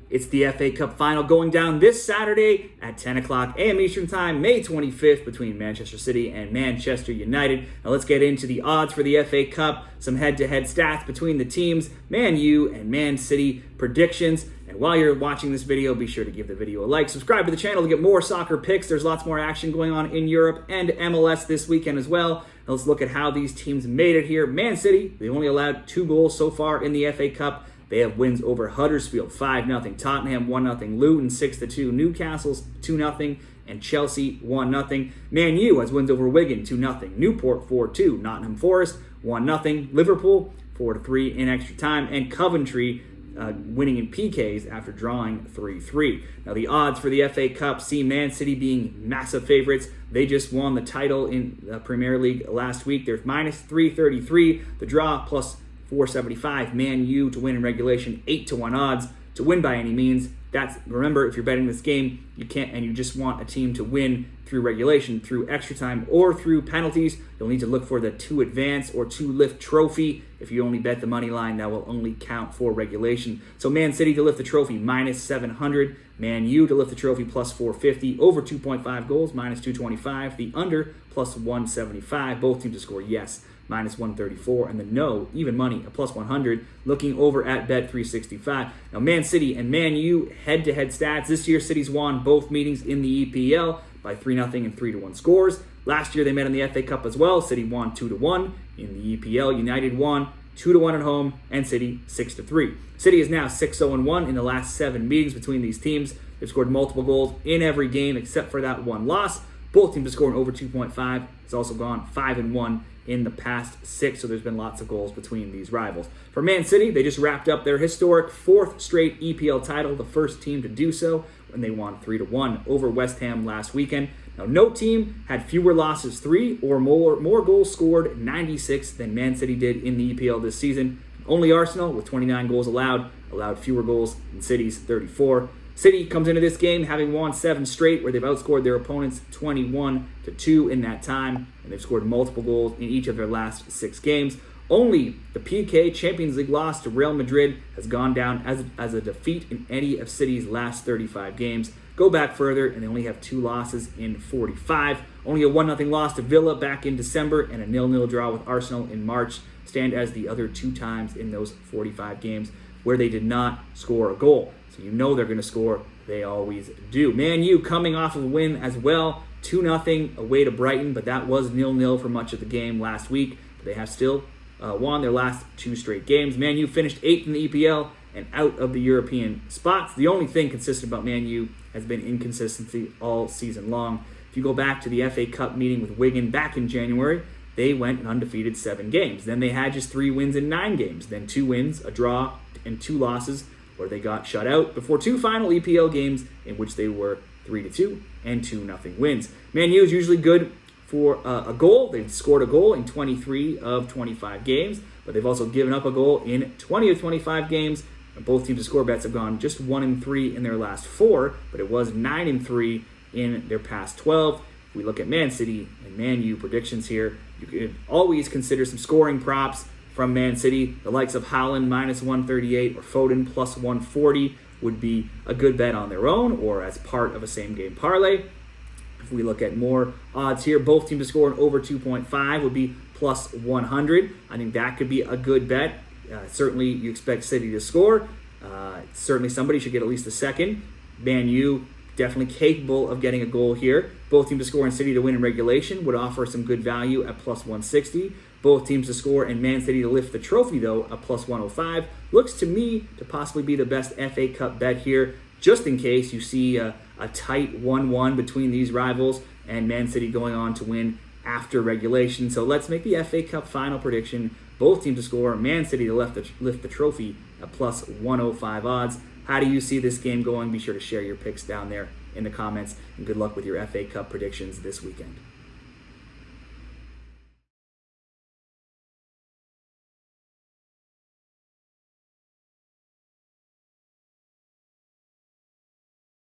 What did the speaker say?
It's the FA Cup final going down this Saturday at 10 o'clock a.m. Eastern Time, May 25th, between Manchester City and Manchester United. Now let's get into the odds for the FA Cup, some head-to-head stats between the teams, Man U and Man City predictions. And while you're watching this video, be sure to give the video a like, subscribe to the channel to get more soccer picks. There's lots more action going on in Europe and MLS this weekend as well. Now let's look at how these teams made it here. Man City, they only allowed 2 goals so far in the FA Cup. They have wins over Huddersfield, 5-0, Tottenham, 1-0, Luton, 6-2, Newcastle, 2-0, and Chelsea, 1-0. Man U has wins over Wigan, 2-0, Newport, 4-2, Nottingham Forest, 1-0, Liverpool, 4-3 in extra time, and Coventry winning in PKs after drawing 3-3. Now the odds for the FA Cup see Man City being massive favorites. They just won the title in the Premier League last week. They're minus 333. The draw plus 475. Man U to win in regulation, 8-1 odds to win by any means. Remember, if you're betting this game, you can't, and you just want a team to win through regulation, through extra time, or through penalties, you'll need to look for the 2 advance or 2 lift trophy. If you only bet the money line, that will only count for regulation. So Man City to lift the trophy, minus 700. Man U to lift the trophy, plus 450. Over 2.5 goals, minus 225. The under, plus 175. Both teams to score yes, minus 134, and the no, even money, a plus 100, looking over at Bet365. Now, Man City and Man U head-to-head stats. This year, City's won both meetings in the EPL by 3-0 and 3-1 scores. Last year, they met in the FA Cup as well. City won 2-1 in the EPL. United won 2-1 at home, and City 6-3. City is now 6-0-1 in the last 7 meetings between these teams. They've scored multiple goals in every game except for that one loss. Both teams have scored over 2.5. It's also gone 5-1 in the past 6, so there's been lots of goals between these rivals. For Man City, they just wrapped up their historic 4th straight EPL title, the first team to do so, when they won 3-1 over West Ham last weekend. Now, no team had fewer losses, 3 or more goals scored, 96, than Man City did in the EPL this season. Only Arsenal, with 29 goals allowed fewer goals than City's 34. City comes into this game having won 7 straight, where they've outscored their opponents 21-2 in that time, and they've scored multiple goals in each of their last 6 games. Only the PK Champions League loss to Real Madrid has gone down as a defeat in any of City's last 35 games. Go back further, and they only have 2 losses in 45. Only a 1-0 loss to Villa back in December, and a 0-0 draw with Arsenal in March stand as the other 2 times in those 45 games where they did not score a goal. So you know they're going to score. They always do. Man U coming off of a win as well, 2-0 away to Brighton, but that was 0-0 for much of the game last week. But they have still won their last 2 straight games. Man U finished 8th in the EPL and out of the European spots. The only thing consistent about Man U has been inconsistency all season long. If you go back to the FA Cup meeting with Wigan back in January, they went an undefeated 7 games. Then they had just 3 wins in 9 games. Then 2 wins, a draw, and 2 losses, where they got shut out before 2 final EPL games in which they were 3-2 and 2-0 wins. Man U is usually good for a goal. They've scored a goal in 23 of 25 games, but they've also given up a goal in 20 of 25 games. And both teams' score bets have gone just 1-3 in their last 4, but it was 9-3 in their past 12. If we look at Man City and Man U predictions here, you could always consider some scoring props from Man City. The likes of Haaland minus 138 or Foden plus 140 would be a good bet on their own or as part of a same-game parlay. If we look at more odds here, both teams to score an over 2.5 would be plus 100. I think that could be a good bet. Certainly, you expect City to score. Certainly, somebody should get at least a second. Man U definitely capable of getting a goal here. Both teams to score and City to win in regulation would offer some good value at plus 160. Both teams to score and Man City to lift the trophy, though, at plus 105. Looks to me to possibly be the best FA Cup bet here, just in case you see a tight 1-1 between these rivals and Man City going on to win after regulation. So let's make the FA Cup final prediction. Both teams to score, Man City to lift the trophy at plus 105 odds. How do you see this game going? Be sure to share your picks down there in the comments, and good luck with your FA Cup predictions this weekend.